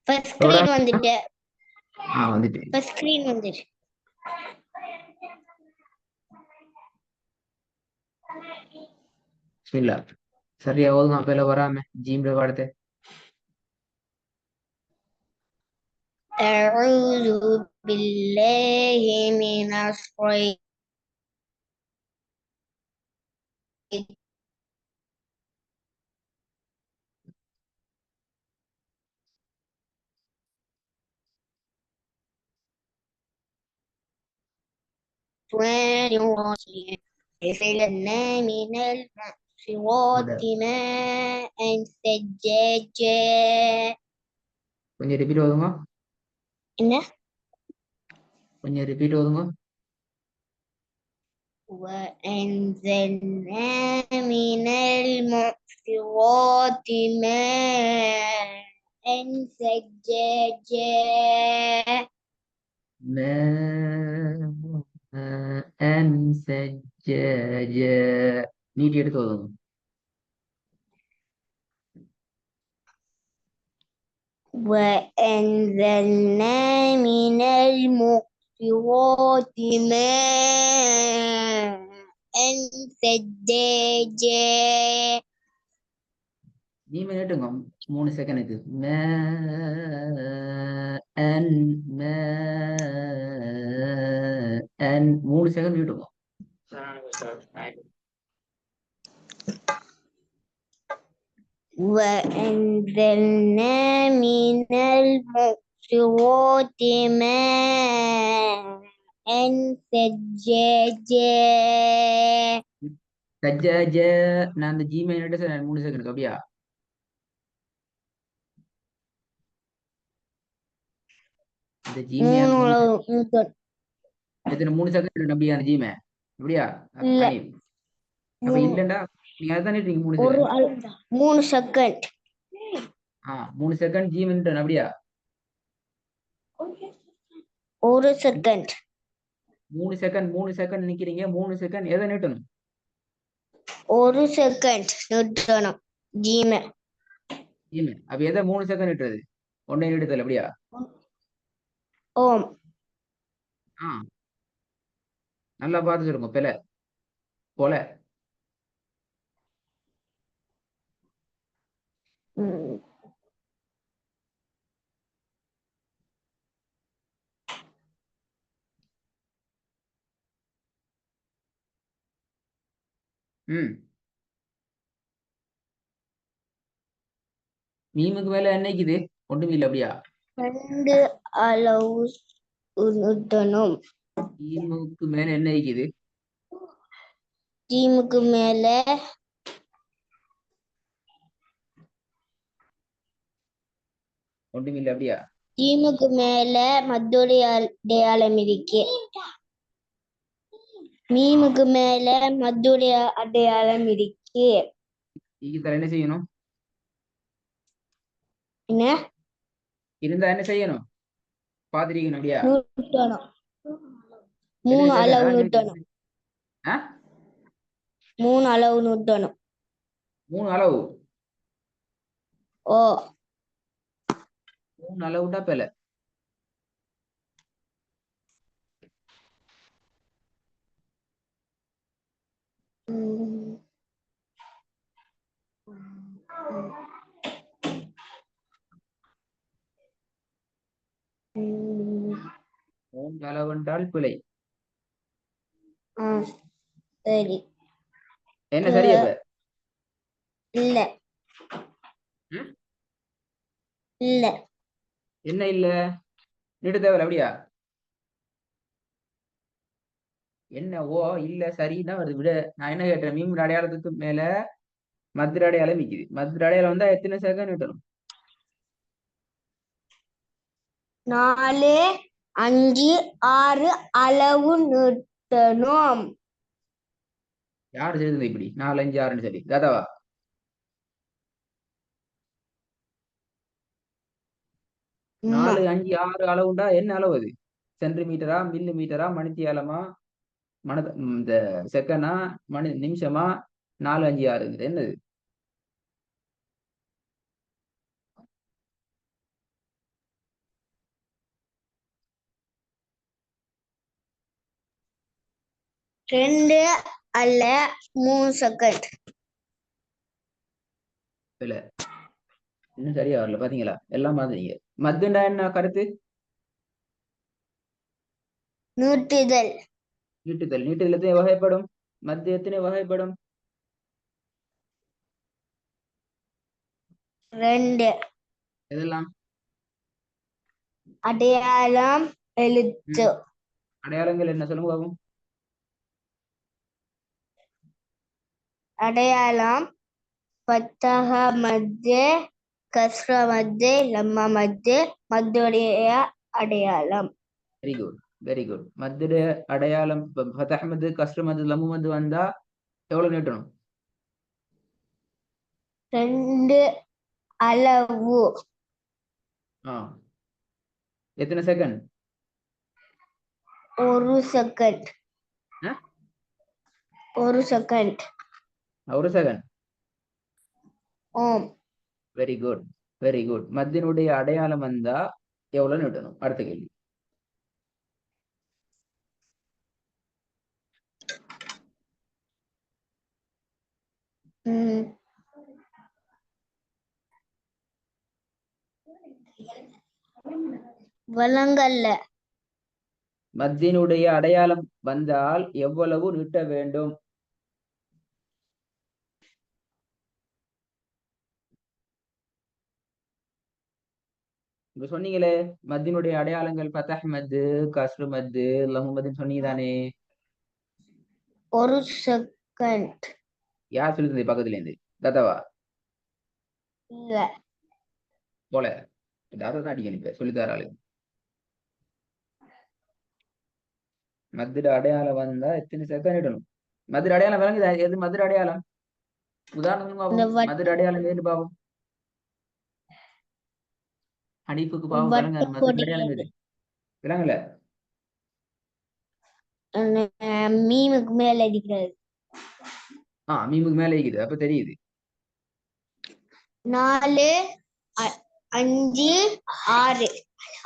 First screen வந்துட்டு வந்துட்டு first screen வந்துட்டு பிஸ்மில்லா. சரியா ஓதுங்க அப்பல வராம ஜீம்ல வார்த்தை. أعوذ بالله من الشيطان الرجيم فلنا من المعصرات ماء ثجاجا. கொஞ்சம் ரிப்பீட் ஓதுங்க. என்ன? கொஞ்சம் ரிப்பீட் ஓதுங்க. وأنزلنا من المعصرات ماء ثجاجا. ماء سجاجا. நீட்டி எடுத்து ஓதுங்க. وأنزلنا من المعصرات ماء ثجاجا. நீங்க கேட்டுங்க 3 செகண்டுக்கு. மேன் 3 செகண்ட் விட்டுங்க. وأنزلنا من المعصرات ماء ثجاجا. சஜ்ஜாஜ. நான் அந்த ஜிமெயில் 3 செகண்ட் அப்படியா? இந்த ஜிமெயில் எத்தனை 3 செகண்ட் நம்பியா அந்த ஜிமே அப்படியா? அப்ப இல்லண்டா நீங்க அதான் 3 செகண்ட் 3 செகண்ட் ஜிமெயில் அப்படியா? 1 செகண்ட் 3 செகண்ட் நிக்கிறீங்க. 3 செகண்ட் எதை நீட்டணும்? 1 செகண்ட் நிறுத்தணும் ஜிமே. அப்ப எதை 3 செகண்ட் நிட்டுறது? ஒன்னே நிறுத்தல அப்படியா? ஓம். நல்லா பார்த்து சொல்லுங்க. பெல போல மீமுக்கு மேல என்னைக்குது? ஒன்றும் இல்லை அப்படியா? 2 அளவு நிறுத்தணும். மீமுக்கு மேல என்ன இருக்குது? ஜீமுக்கு மேல ஒன்றும் இல்லை அப்படியா? ஜீமுக்கு மேல மத்துடைய அடையாளம் இருக்கு. மீமுக்கு மேல மத்துடைய அடையாளம் இருக்கு. என்ன செய்யணும்? என்ன இருந்தா என்ன செய்யணும்? பாத்திருக்கணும் அப்படியா? நிறுத்தணும். 3 அளவு நிறுத்தணும். 3 அளவு நிறுத்தணும். 3 அளவு. ஓ 3 அளவுடா பெல. அளவென்றால் பிழை. சரி. என்ன சரி அப்ப? இல்ல இல்ல. என்ன இல்ல? நீட்டு தேவையில்ல அப்படியா? என்ன ஓ இல்ல சரிதான் வருது விட. நான் என்ன கேட்டேன்? மீன் அடையாளத்துக்கு மேல மதுர அடையாளம் நிக்குது. மதுர அடையாளம் வந்தா எத்தனை செகண்ட் நிட்டணும்? 4 5 6 அளவு நிறுத்தணும். யாரு செய்தது இப்படி 4 5 6ன்னு சரி கதவா? அம்மா 4 5 6 அளவுண்டா என்ன அளவு அது? சென்டிமீட்டரா, மில்லி மீட்டரா, மணித்தியாலமா, இந்த செகண்டா, நிமிஷமா? 4 5 6 என்னது? 2 அல்ல 3 செகண்ட். இல்ல இன்னும் சரியா வரல பாத்தீங்களா? எல்லாம் பாத்தீங்க. மத்துண்டா என்ன கருத்து? நீட்டுதல். நீட்டுதல். நீட்டுதல் எத்தனை வகைப்படும்? மத்து எத்தனை வகைப்படும்? 2 எதெல்லாம்? அடையாளம், எழுத்து. அடையாளங்கள் என்ன சொல்லுங்க பாப்போம். அடையாளம் பத்தக மத்து, கஸ்ர மத்து, லம்ம மத்து, மத்துடைய அடையாளம். Very good very good. மத்துடைய அடையாளம் ஃபதஹ் மத்து, கஸ்ர் மத்து, லம்மு மத்து வந்தா எவ்வளவு நீட்டணும்? 2 அளவு. எத்தனை செகண்ட்? 1 செகண்ட். 1 செகண்ட். 1 செகண்ட். ஓம். Very good very good. மத்தினுடைய அடையாளம் வந்தா எவ்வளவு நீட்டணும்? அடுத்த கேள்வி. வழங்கல்ல. மத்தினுடைய அடையாளம் வந்தால் எவ்வளவு நீட்ட வேண்டும்? இப்ப சொன்னீங்களே மத்தினுடைய அடையாளங்கள் ஃபதஹ் மத்து, கஸ்ர் மத்து, லம்மு மத்துன்னு சொன்னீங்க தானே? 1 செகண்ட். யார் சொல்லி தந்தது பக்கத்துல இருந்து? தாத்தாவா? இல்ல. போல தாத்தா தான் அடிக்கணும். இப்ப சொல்லித்தர ஆளு. மத்திர அடையாளம் வந்தா எத்தனை செகண்ட் இடணும்? மதுர அடையாளம் விளங்குதா? எது மதுர அடையாளம்? உதாரணம் பாப்போம். மதுர அடையாளம் எது பாவம்? ஹனீஃபுக்கு பாவம் விளங்க. மதுர அடையாளம் எது விளங்கல? மீமுக்கு மேல அடிக்கிறது. மீமுக்கு மேல இருக்குது. அப்ப தெரியுது. 4, 5, 6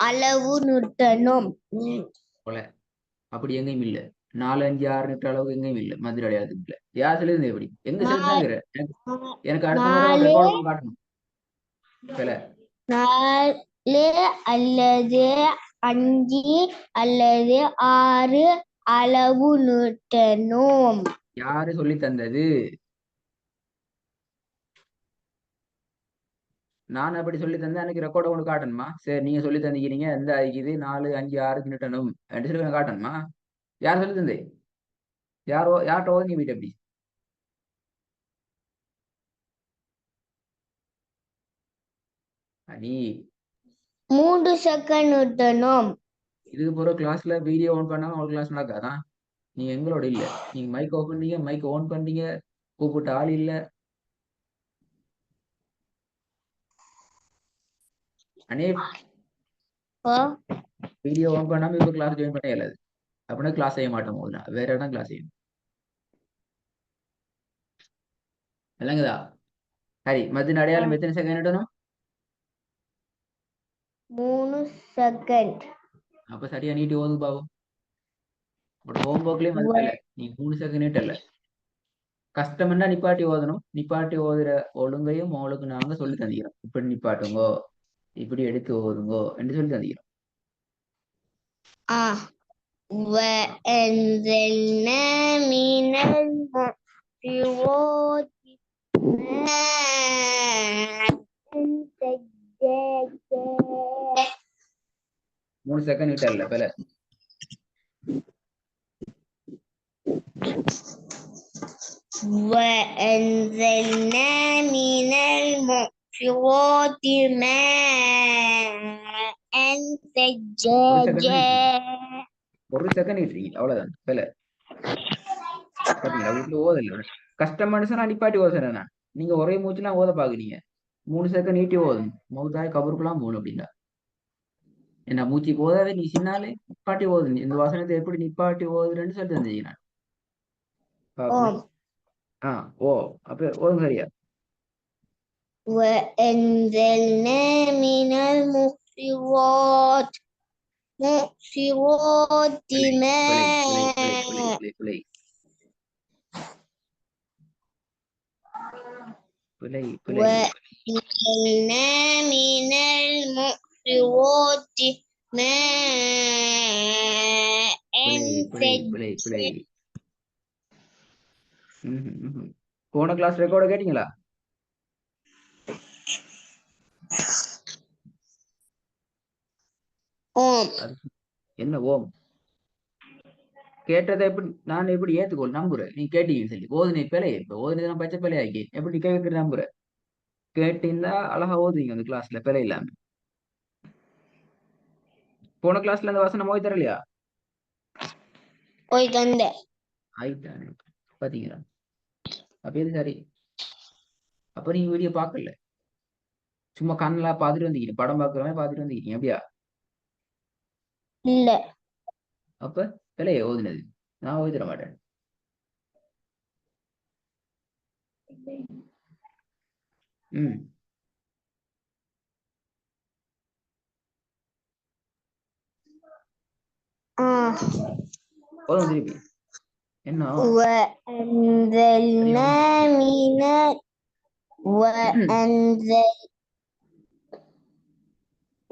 அளவு நிறுத்தணும். போல அப்படி எங்கேயும் இல்ல. 4, 5, 6 நீட்ட அளவுக்கு எங்கேயும் இல்ல. மதுர அடையாளத்துக்கு இல்ல. யார் சொல்லுது? எப்படி எங்க சொல்லுதாங்கிற எனக்கு அடுத்த முறை ரெக்கார்டு காட்டணும். 4 அல்லது 5 அல்லது 6 அளவு நிறுத்தணும். யாரு சொல்லி தந்தது? நான் அப்படி சொல்லி தந்தேன். எனக்கு ரெக்கார்டை ஒன்று காட்டணுமா? சரி நீங்க சொல்லி தந்திக்கிறீங்க. எந்த இது 4, 5, 6 நீட்டணும் அப்படின்னு சொல்லி காட்டணுமா? யார் சொல்லி தந்தே? யார்கிட்ட ஓதுங்க வீட்டு அப்படி? அடி 3 செகண்ட் நிறுத்தணும். இதுக்கு போற கிளாஸ்ல வீடியோ ஆன் பண்ணாம உங்களுக்கு கிளாஸ் நடக்காதான்? நீங்க எங்களோட இல்ல. நீங்க மைக் ஆஃப் பண்ணீங்க, மைக் ஆன் பண்ணீங்க, கூப்பிட்ட ஆள் இல்ல. அனே வீடியோ ஆன் பண்ணாம இப்ப கிளாஸ் ஜாயின் பண்ண இயலாது. அப்படின்னா கிளாஸ் செய்ய மாட்டோம். போதுனா வேற இடம் கிளாஸ் செய்யணும். இல்லைங்கதா? சரி மத்தின அடையாளம் எத்தனை செகண்ட் இடணும்? 3 செகண்ட். அப்ப சரியா நீட்டி ஓது பாவம். ஹோம்ஒர்க்லயும் அது இல்ல. நீ 3 செகண்ட் நீட்டல. கஷ்டம்னா நிப்பாட்டி ஓதணும். நிப்பாட்டி ஓதுற ஒழுங்கையும் உங்களுக்கு நாங்க சொல்லி தந்திக்கிறோம். இப்படி நிப்பாட்டுங்கோ, இப்படி எடுத்து ஓதுங்கோ என்று சொல்லி தந்திக்கிறோம். وأنزلنا من المعصرات ماء ثجاجا. 3 செகண்ட் நீட்டல பல. وأنزلنا من المعصرات ماء ثجاجا. 1 செகண்ட் நீட்டுறீங்க அவ்வளவுதான் பல. பாத்தீங்களா? வீட்டுல ஓதல. கஷ்டம் மனுஷனா நிப்பாட்டி ஓதுறேன் நான். நீங்க ஒரே மூச்சுலாம் ஓத பாக்குறீங்க. 3 செகண்ட் நீட்டி ஓதும் மௌத்தாய் கபருக்குலாம் போகணும் அப்படின்னா என்ன மூச்சு ஓதாவே நீ சின்னாலே நிப்பாட்டி ஓது. இந்த வசனத்தை எப்படி நிப்பாட்டி ஓதுறேன்னு சொல்லி தந்தீங்க நான். ஓ அப்ப ஓதும் சரியா? وأنزلنا من المعصرات ماء. பிழை பிழை وأنزلنا من المعصرات ماء பிழை பிழை பிழை பிழை ثجاجا. போன கிளாஸ் ரெக்கார்ட கேட்டீங்களா? ஓம் அது என்ன ஓம்? கேட்டதை எப்படி நான் எப்படி ஏத்துக்கோ நம்புறேன்? நீ கேட்டீங்கன்னு சொல்லி ஓதுனை பிழை. இப்ப ஓதுனை நான் பச்சை பிழை ஆக்கி எப்படி கேட்கிற நம்புறேன்? கேட்டிருந்தா அழகா ஓதுவீங்க அந்த கிளாஸ்ல பிழை இல்லாம. போன கிளாஸ்ல அந்த வசனம் ஓய் தரலையா? ஓய் தந்த ஆயிட்டானே பாத்தீங்களா? அப்ப இது சரி. அப்ப நீங்க வீடியோ பார்க்கல, சும்மா கண்ணுல பாத்துட்டு வந்தீங்க, படம் பார்க்குற மாதிரி பாத்துட்டு வந்தீங்க அப்படியா? இல்ல அப்ப பிழைய ஓதுனது நான் ஓதி தர மாட்டேன். ம் போதும் திருப்பி என்ன وأنزلنا من وأنزل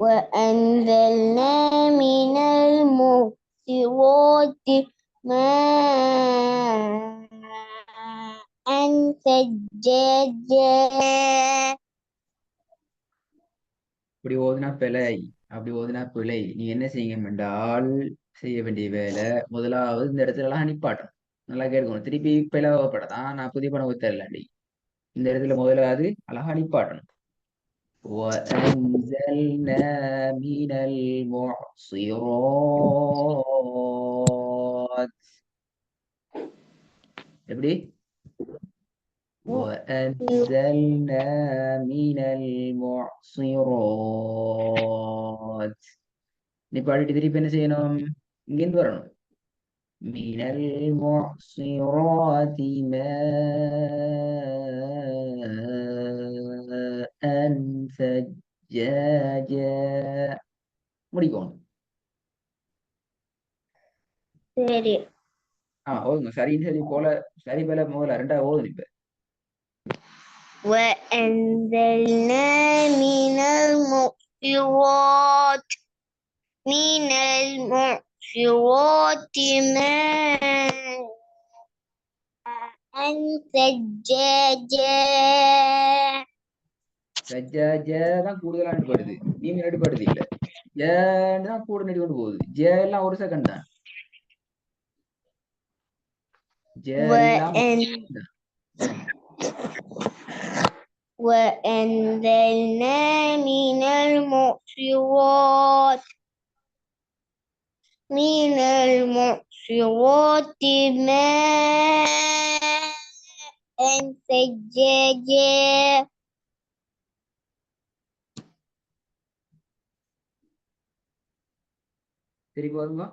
وأنزلنا من المعصرات ماء ثجاجا. இப்படி ஓதுனா பிழை, அப்படி ஓதுனா பிழை. நீ என்ன செய்யுங்க என்றால், செய்ய வேண்டிய வேலை முதலாவது இந்த இடத்துல எல்லாம் நிப்பாட்டும். நல்லா கேட்கணும். திருப்பி பிளவப்படதான் நான் புதிய பணம் ஊத்தரலாண்டி. இந்த இடத்துல முதலாவது அழகா நிப்பாட்டணும். وأنزلنا من المعصرات. எப்படி وأنزلنا من المعصرات. நீ பாடிட்டு திருப்பி என்ன செய்யணும்? இங்கிருந்து வரணும். من المعصرات ماء ثجاجا. முடிக்கணும். சரி ஓதுங்க. சரின்னு சரி போல சரி போல முதல்ல ரெண்டாவது ஓதுங்க. இப்ப وأنزلنا من المعصرات ماء ثجاجا. சஜ்ஜா தான் கூடுதலா நடிப்படுது, நீங்க நடிப்படுது இல்ல. ஜேன்னு தான் கூட நடி கொண்டு போகுது. ஜே எல்லாம் ஒரு செகண்ட் தான். ஜே எல்லாம் ஒரு وأن second தான். وأنزلنا من المعصرات ماء ثجاجا. திருப்பி வருங்க.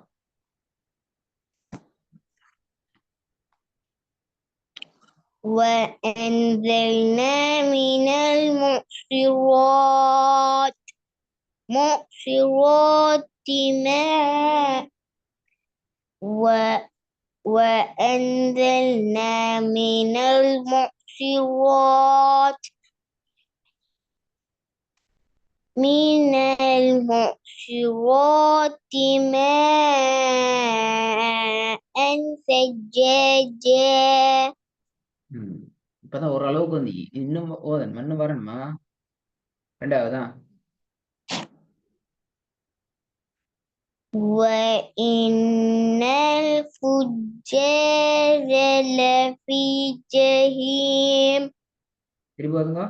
وأنزلنا من المعصرات ماء وأنزلنا من المعصرات ماء ثجاجا. இப்பதான் ஓரளவுக்கு வந்து இன்னும் ஓதன் மண்ணு வரணுமா? ரெண்டாவதுதான். وإن الفجار لفي جحيم. திருப்பி வருங்க.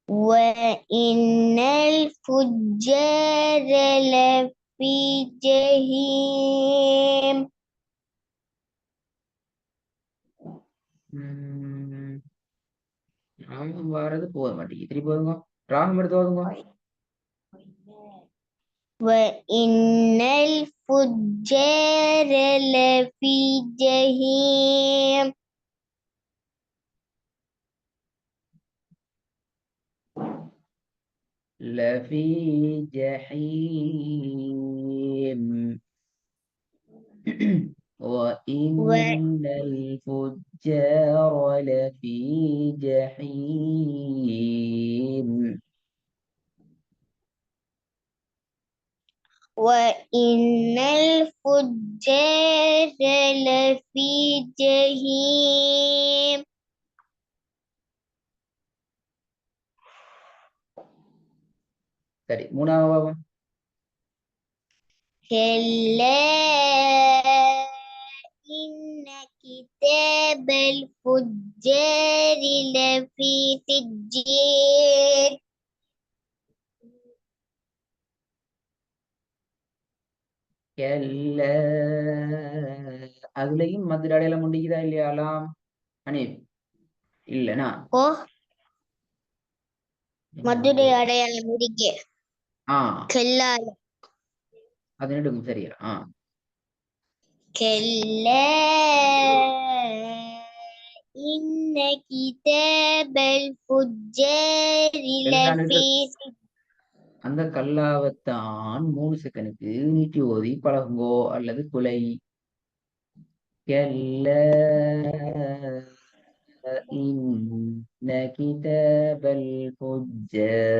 وإن الفجار لفي جحيم. ராகம் வாரது போக மாட்டேங்குது. திருப்பி வருங்க. ராகம் எடுத்து வருங்க. وإن الفجار لفي جحيم. لفي جحيم. وإن الفجار لفي جحيم. وإن الفجار لفي جحيم. சரி, மூணாவது كلا إن كتاب الفجار لفي سجين. كلا. அதுலயும் மதுர அடையாளம் முடிக்குதா இல்லையாலாம் அனீப்? இல்லனா ஓ மதுரை அடையாளம் இருக்கு. கல்லால அது நெடுக்கும் சரியா? كلا إن كتاب الفجار لفي அந்த கல்லாவத்தான் 3 செகண்டுக்கு நீட்டி ஓதி பழகுங்கோ அல்லது குலை. كلا إن كتاب الفجار.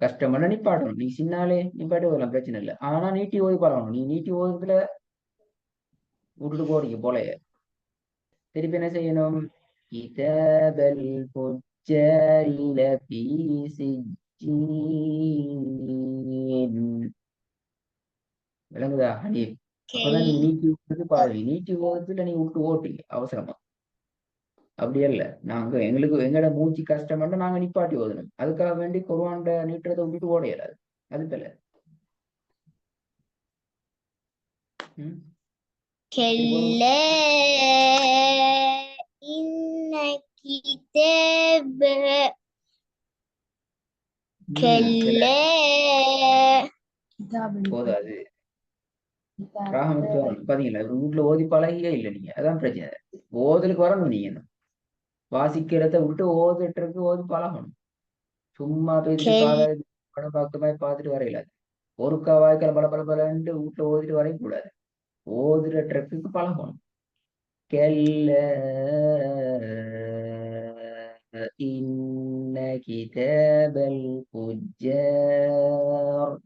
கஷ்டமான நீ பாடணும். நீ சின்னாலே நீ பாட்டு வரலாம், பிரச்சனை இல்லை. ஆனா நீட்டி ஓதி பழகணும். நீ நீட்டி ஓதுல விட்டுட்டு போறீங்க போலைய. திருப்பி என்ன செய்யணும்? கிதாபல் ஃபுஜ்ஜாரி லஃபீ சிஜ்ஜீன். விளங்குதா ஹனீப்? அப்பதான் நீ நீட்டி ஓதுறது பாருங்க. நீட்டி ஓதுல நீ விட்டு ஓட்டீங்க அவசரமா. அப்படியே இல்ல, நாங்க எங்களோட மூச்சு கஷ்டம்னா நாங்க நிப்பாட்டி ஓதணும். அதுக்காக வேண்டி குர்ஆன்ட நீட்டுறதை விட்டுட்டு ஓட இயலாது. அது இல்ல. كلا إن كتاب كلا போதாது. ராகம் எடுத்து வரணும். பாத்தீங்களா, வீட்டுல ஓதி பழகியே இல்லை நீங்க. அதான் பிரச்சனை. ஓதலுக்கு வரணும். நீங்க வாசிக்கிறத விட்டு ஓதுட்டுருக்கு ஓதி பழகணும். சும்மா பேசிட்டு காதால படம் பார்த்த மாதிரி பார்த்துட்டு வரையிலாது. ஒருக்கா வாய்க்கால பல பல பலன்ட்டு வீட்டுல ஓதிட்டு வரையக்கூடாது. ஓதுற ட்ரக்குக்கு பழகணும். கெல்ல இன்ன கிதாபல் ஃபுஜ்ஜார்.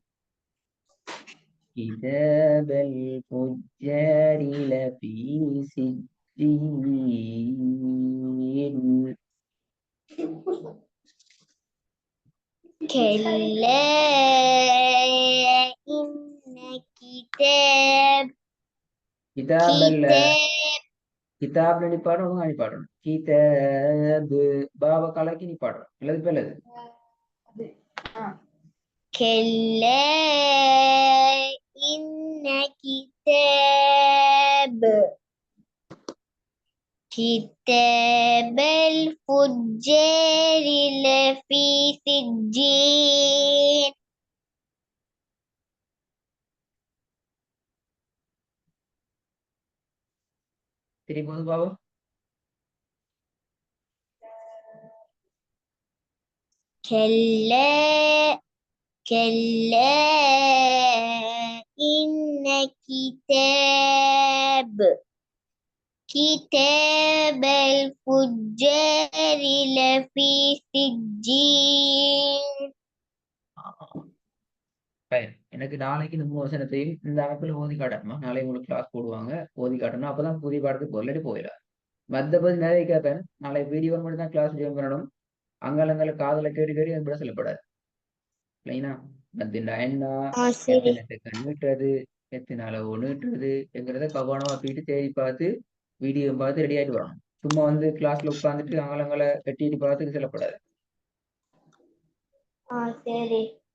كتاب الفجار لفي سجين. كلا إن كتاب கிதாப் நீ பாடணும். நீ பாடணும் கிதாப் பாபா கலக்கி நீ பாடணும். இல்லது பெல்லது. كلا إن كتاب الفجار لفي سجين. திருப்பி போது பாபா. كلا كلا إن كتاب الفجار لفي سجين. எனக்கு நாளைக்கு இந்த 3 வசனத்தையும் இந்த அமைப்புல ஓதி காட்டணுமா? நாளை உங்களுக்கு கிளாஸ் போடுவாங்க, ஓதி காட்டணும். அப்பதான் புதிய பாடத்துக்கு பொருளாடி போயிடலாம். மற்றபடி நிறைய கேட்பேன். நாளை வீடியோ மட்டும் தான் கிளாஸ் ஜாயின் பண்ணணும். அங்காலங்கால காதல கேட்டு கேட்டு விட சொல்லப்படாது. இல்லைன்னா மத்திய என்ன, எத்தனை செகண்ட் நீட்டுறது, எத்தனை அளவு நீட்டுறது என்கிறத கவனமா போயிட்டு தேடி பார்த்து வீடியோ பார்த்து ரெடி ஆயிட்டு வரணும். சும்மா வந்து கிளாஸ்ல உட்காந்துட்டு அங்காலங்கால கட்டிட்டு பார்த்து சொல்லப்படாது. சரி.